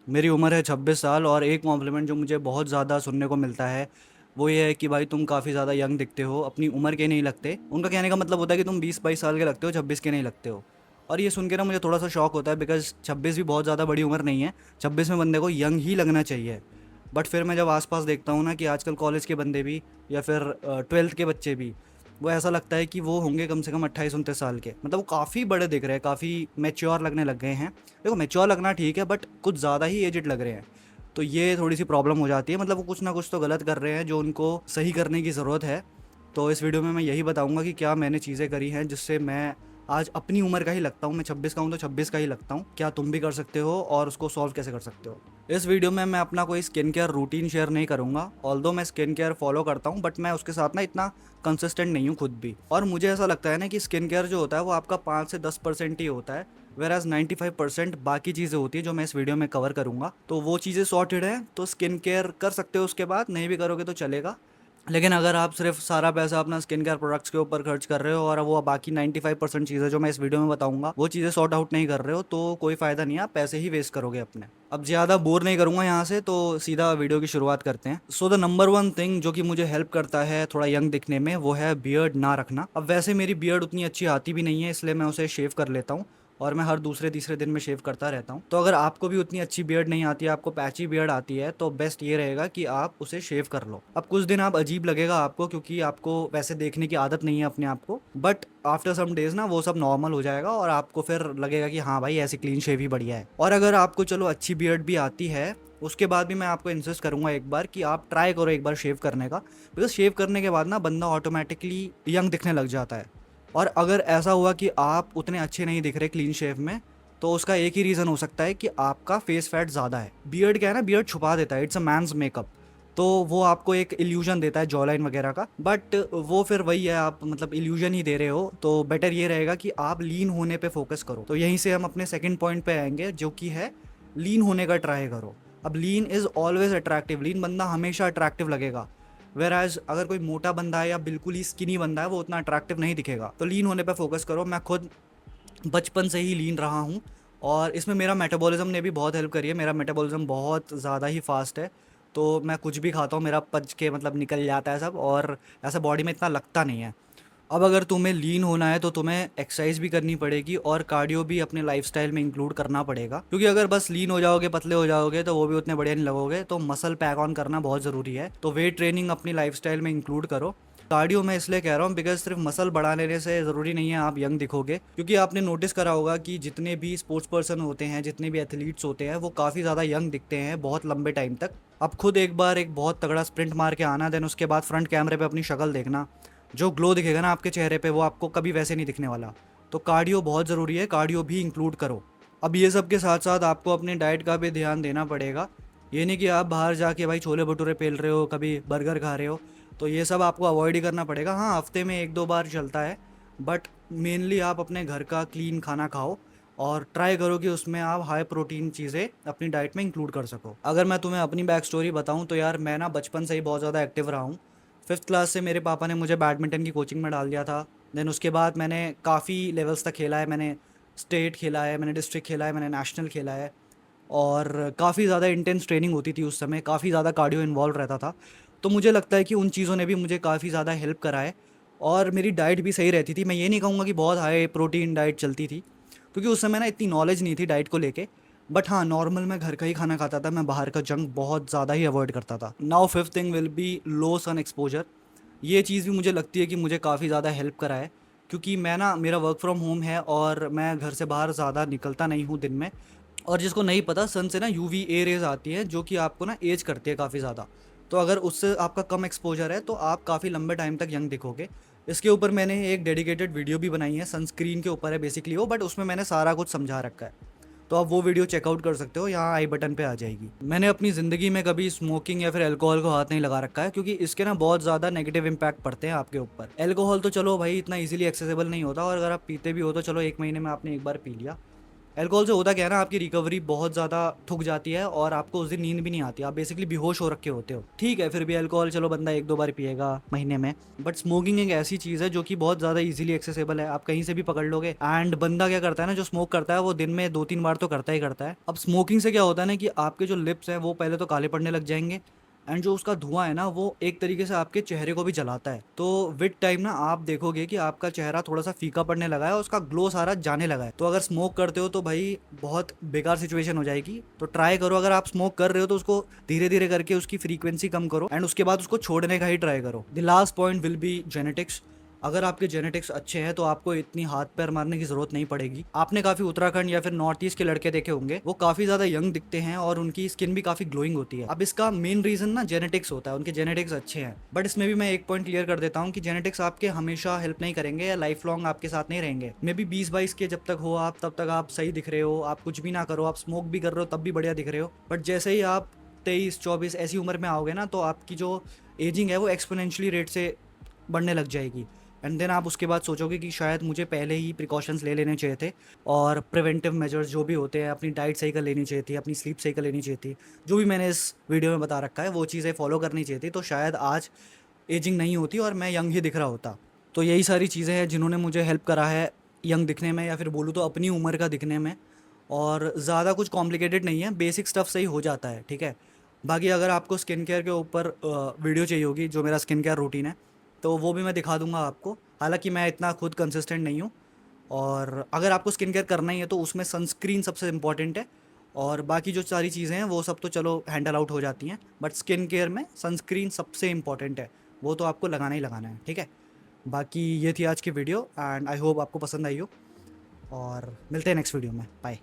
मेरी उम्र है 26 साल और एक कॉम्प्लीमेंट जो मुझे बहुत ज़्यादा सुनने को मिलता है वो ये है कि भाई तुम काफ़ी ज़्यादा यंग दिखते हो, अपनी उम्र के नहीं लगते। उनका कहने का मतलब होता है कि तुम 20-22 साल के लगते हो, 26 के नहीं लगते हो। और ये सुन के ना मुझे थोड़ा सा शौक होता है, बिकॉज 26 भी बहुत ज़्यादा बड़ी उम्र नहीं है। 26 में बंदे को यंग ही लगना चाहिए। बट फिर मैं जब आसपास देखता हूँ ना कि आजकल कॉलेज के बंदे भी या फिर 12th के बच्चे भी, वो ऐसा लगता है कि वो होंगे कम से कम 28-29 साल के। मतलब वो काफ़ी बड़े दिख रहे हैं, काफ़ी मेच्योर लगने लग गए हैं। देखो मेच्योर लगना ठीक है, बट कुछ ज़्यादा ही एजिड लग रहे हैं। तो ये थोड़ी सी प्रॉब्लम हो जाती है। मतलब वो कुछ ना कुछ तो गलत कर रहे हैं जो उनको सही करने की ज़रूरत है। तो इस वीडियो में मैं यही बताऊंगा कि क्या मैंने चीज़ें करी हैं जिससे मैं आज अपनी उम्र का ही लगता हूँ। मैं 26 का हूँ तो 26 का ही लगता हूँ। क्या तुम भी कर सकते हो और उसको सॉल्व कैसे कर सकते हो? इस वीडियो में मैं अपना कोई स्किन केयर रूटीन शेयर नहीं करूंगा। ऑल्दो मैं स्किन केयर फॉलो करता हूँ, बट मैं उसके साथ ना इतना कंसिस्टेंट नहीं हूँ खुद भी। और मुझे ऐसा लगता है ना कि स्किन केयर जो होता है वो आपका 5 से 10% ही होता है, वेर एज 95% बाकी चीज़ें होती है जो मैं इस वीडियो में कवर करूंगा। तो वो चीज़ें सॉर्टेड है तो स्किन केयर कर सकते हो, उसके बाद नहीं भी करोगे तो चलेगा। लेकिन अगर आप सिर्फ सारा पैसा अपना स्किन केयर प्रोडक्ट्स के ऊपर खर्च कर रहे हो और वो बाकी 95% चीज़ें जो मैं इस वीडियो में बताऊंगा वो चीज़ें सॉर्ट आउट नहीं कर रहे हो, तो कोई फ़ायदा नहीं है, आप पैसे ही वेस्ट करोगे अपने। अब ज़्यादा बोर नहीं करूंगा यहाँ से, तो सीधा वीडियो की शुरुआत करते हैं। So the number one thing जो कि मुझे हेल्प करता है थोड़ा यंग दिखने में वो है बियर्ड ना रखना। अब वैसे मेरी बियर्ड उतनी अच्छी आती भी नहीं है, इसलिए मैं उसे शेव कर लेता हूँ और मैं हर दूसरे तीसरे दिन में शेव करता रहता हूँ। तो अगर आपको भी उतनी अच्छी बियर्ड नहीं आती है, आपको पैची बियर्ड आती है, तो बेस्ट ये रहेगा कि आप उसे शेव कर लो। अब कुछ दिन आप अजीब लगेगा आपको, क्योंकि आपको वैसे देखने की आदत नहीं है अपने आप को, बट आफ्टर सम डेज ना वो सब नॉर्मल हो जाएगा और आपको फिर लगेगा कि हाँ भाई ऐसी क्लीन शेव ही बढ़िया है। और अगर आपको चलो अच्छी बियर्ड भी आती है, उसके बाद भी मैं आपको इंसिस्ट करूंगा एक बार कि आप ट्राई करो एक बार शेव करने का। बिकॉज शेव करने के बाद ना बंदा ऑटोमेटिकली यंग दिखने लग जाता है। और अगर ऐसा हुआ कि आप उतने अच्छे नहीं दिख रहे क्लीन शेव में, तो उसका एक ही रीज़न हो सकता है कि आपका फेस फैट ज़्यादा है। बियर्ड क्या है ना, बियर्ड छुपा देता है, इट्स अ मैंस मेकअप। तो वो आपको एक इल्यूजन देता है जॉ लाइन वगैरह का, बट वो फिर वही है, आप मतलब इल्यूजन ही दे रहे हो। तो बेटर ये रहेगा कि आप लीन होने पे फोकस करो। तो यहीं से हम अपने सेकंड पॉइंट पे आएंगे जो कि है लीन होने का ट्राई करो। अब लीन इज़ ऑलवेज अट्रैक्टिव, लीन बंदा हमेशा अट्रैक्टिव लगेगा। वेर एज अगर कोई मोटा बंदा है या बिल्कुल ही स्किनी बंदा है वो उतना अट्रैक्टिव नहीं दिखेगा। तो लीन होने पे फोकस करो। मैं खुद बचपन से ही लीन रहा हूँ और इसमें मेरा मेटाबॉलिज्म ने भी बहुत हेल्प करी है। मेरा मेटाबॉलिज्म बहुत ज़्यादा ही फास्ट है। तो मैं कुछ भी खाता हूँ मेरा पच के मतलब निकल जाता है सब, और ऐसा बॉडी में इतना लगता नहीं है। अब अगर तुम्हें लीन होना है तो तुम्हें एक्सरसाइज भी करनी पड़ेगी और कार्डियो भी अपने लाइफस्टाइल में इंक्लूड करना पड़ेगा, क्योंकि अगर बस लीन हो जाओगे पतले हो जाओगे तो वो भी उतने बढ़िया नहीं लगोगे। तो मसल पैक ऑन करना बहुत ज़रूरी है, तो वेट ट्रेनिंग अपनी लाइफस्टाइल में इंक्लूड करो। कार्डियो मैं इसलिए कह रहा हूँ बिकॉज सिर्फ मसल बढ़ा लेने से ज़रूरी नहीं है आप यंग दिखोगे, क्योंकि आपने नोटिस करा होगा कि जितने भी स्पोर्ट्स पर्सन होते हैं, जितने भी एथलीट्स होते हैं, वो काफ़ी ज़्यादा यंग दिखते हैं बहुत लंबे टाइम तक। अब खुद एक बार एक बहुत तगड़ा स्प्रिंट मार के आना, देन उसके बाद फ्रंट कैमरे पे अपनी शक्ल देखना, जो ग्लो दिखेगा ना आपके चेहरे पे वो आपको कभी वैसे नहीं दिखने वाला। तो कार्डियो बहुत ज़रूरी है, कार्डियो भी इंक्लूड करो। अब ये सब के साथ साथ आपको अपनी डाइट का भी ध्यान देना पड़ेगा। ये नहीं कि आप बाहर जाके भाई छोले भटूरे पेल रहे हो, कभी बर्गर खा रहे हो, तो ये सब आपको अवॉइड ही करना पड़ेगा। हाँ, हफ्ते में एक दो बार चलता है, बट मेनली आप अपने घर का क्लीन खाना खाओ और ट्राई करो कि उसमें आप हाई प्रोटीन चीज़ें अपनी डाइट में इंक्लूड कर सको। अगर मैं तुम्हें अपनी बैक स्टोरी बताऊं तो यार मैं ना बचपन से ही बहुत ज़्यादा एक्टिव रहा हूँ। 5th क्लास से मेरे पापा ने मुझे बैडमिंटन की कोचिंग में डाल दिया था। देन उसके बाद मैंने काफ़ी लेवल्स तक खेला है। मैंने स्टेट खेला है, मैंने डिस्ट्रिक्ट खेला है, मैंने नेशनल खेला है। और काफ़ी ज़्यादा इंटेंस ट्रेनिंग होती थी उस समय, काफ़ी ज़्यादा कार्डियो इन्वॉल्व रहता था। तो मुझे लगता है कि उन चीज़ों ने भी मुझे काफ़ी ज़्यादा हेल्प करा है। और मेरी डाइट भी सही रहती थी। मैं ये नहीं कहूँगा कि बहुत हाई प्रोटीन डाइट चलती थी, क्योंकि उस समय ना इतनी नॉलेज नहीं थी डाइट को लेके। बट हाँ, नॉर्मल मैं घर का ही खाना खाता था, मैं बाहर का जंक बहुत ज़्यादा ही अवॉइड करता था। Now fifth thing will be low sun exposure. ये चीज़ भी मुझे लगती है कि मुझे काफ़ी ज़्यादा हेल्प करा है, क्योंकि मैं ना, मेरा वर्क फ्रॉम होम है और मैं घर से बाहर ज़्यादा निकलता नहीं हूँ दिन में। और जिसको नहीं पता, सन से ना यूवी ए रेज आती है जो कि आपको ना एज करती है काफ़ी ज़्यादा। तो अगर उससे आपका कम एक्सपोजर है तो आप काफ़ी लंबे टाइम तक यंग दिखोगे। इसके ऊपर मैंने एक डेडिकेटेड वीडियो भी बनाई है, सनस्क्रीन के ऊपर है बेसिकली वो, बट उसमें मैंने सारा कुछ समझा रखा है। तो आप वो वीडियो चेकआउट कर सकते हो, यहाँ आई बटन पे आ जाएगी। मैंने अपनी ज़िंदगी में कभी स्मोकिंग या फिर अल्कोहल को हाथ नहीं लगा रखा है, क्योंकि इसके ना बहुत ज़्यादा नेगेटिव इम्पैक्ट पड़ते हैं आपके ऊपर। अल्कोहल तो चलो भाई इतना इजीली एक्सेसिबल नहीं होता, और अगर आप पीते भी हो तो चलो एक महीने में आपने एक बार पी लिया। अल्कोहल से होता क्या है ना, आपकी रिकवरी बहुत ज़्यादा थक जाती है और आपको उस दिन नींद भी नहीं आती, आप बेसिकली बेहोश हो रखे होते हो। ठीक है, फिर भी अल्कोहल चलो बंदा एक दो बार पिएगा महीने में, बट स्मोकिंग एक ऐसी चीज़ है जो कि बहुत ज़्यादा इजीली एक्सेसिबल है, आप कहीं से भी पकड़ लोगे। एंड बंदा क्या करता है ना, जो स्मोक करता है वो दिन में 2-3 बार तो करता ही करता है। अब स्मोकिंग से क्या होता है ना कि आपके जो लिप्स हैं वो पहले तो काले पड़ने लग जाएंगे, एंड जो उसका धुआं है ना वो एक तरीके से आपके चेहरे को भी जलाता है। तो विद टाइम ना आप देखोगे कि आपका चेहरा थोड़ा सा फीका पड़ने लगा है और उसका ग्लो सारा जाने लगा है। तो अगर स्मोक करते हो तो भाई बहुत बेकार सिचुएशन हो जाएगी। तो ट्राई करो, अगर आप स्मोक कर रहे हो तो उसको धीरे धीरे करके उसकी फ्रीक्वेंसी कम करो एंड उसके बाद उसको छोड़ने का ही ट्राई करो। The last point will be genetics. अगर आपके जेनेटिक्स अच्छे हैं तो आपको इतनी हाथ पैर मारने की ज़रूरत नहीं पड़ेगी। आपने काफ़ी उत्तराखंड या फिर नॉर्थ ईस्ट के लड़के देखे होंगे, वो काफ़ी ज़्यादा यंग दिखते हैं और उनकी स्किन भी काफ़ी ग्लोइंग होती है। अब इसका मेन रीज़न ना जेनेटिक्स होता है, उनके जेनेटिक्स अच्छे हैं। बट इसमें भी मैं एक पॉइंट क्लियर कर देता हूँ कि जेनेटिक्स आपके हमेशा हेल्प नहीं करेंगे या लाइफ लॉन्ग आपके साथ नहीं रहेंगे। मे बी 20-22 के जब तक हो आप, तब तक आप सही दिख रहे हो, आप कुछ भी ना करो, आप स्मोक भी कर रहे हो तब भी बढ़िया दिख रहे हो। बट जैसे ही आप 23-24 ऐसी उम्र में आओगे ना, तो आपकी जो एजिंग है वो एक्सपोनेंशियली रेट से बढ़ने लग जाएगी। एंड देन आप उसके बाद सोचोगे कि शायद मुझे पहले ही प्रिकॉशंस ले लेने चाहिए थे और प्रिवेंटिव मेजर्स जो भी होते हैं, अपनी डाइट सही कर लेनी चाहिए थी, अपनी स्लीप सही कर लेनी चाहिए थी, जो भी मैंने इस वीडियो में बता रखा है वो चीज़ें फॉलो करनी चाहिए थी। तो शायद आज एजिंग नहीं होती और मैं यंग ही दिख रहा होता। तो यही सारी चीज़ें हैं जिन्होंने मुझे हेल्प करा है यंग दिखने में, या फिर बोलूँ तो अपनी उम्र का दिखने में। और ज़्यादा कुछ कॉम्प्लिकेटेड नहीं है, बेसिक स्टफ से ही हो जाता है, ठीक है। बाकी अगर आपको स्किन केयर के ऊपर वीडियो चाहिए होगी, जो मेरा स्किन केयर रूटीन है, तो वो भी मैं दिखा दूंगा आपको। हालांकि मैं इतना खुद कंसिस्टेंट नहीं हूँ। और अगर आपको स्किन केयर करना ही है तो उसमें सनस्क्रीन सबसे इम्पॉर्टेंट है, और बाकी जो सारी चीज़ें हैं वो सब तो चलो हैंडल आउट हो जाती हैं, बट स्किन केयर में सनस्क्रीन सबसे इम्पॉर्टेंट है, वो तो आपको लगाना ही लगाना है, ठीक है। बाकी ये थी आज की वीडियो एंड आई होप आपको पसंद आई हो, और मिलते हैं नेक्स्ट वीडियो में। बाय।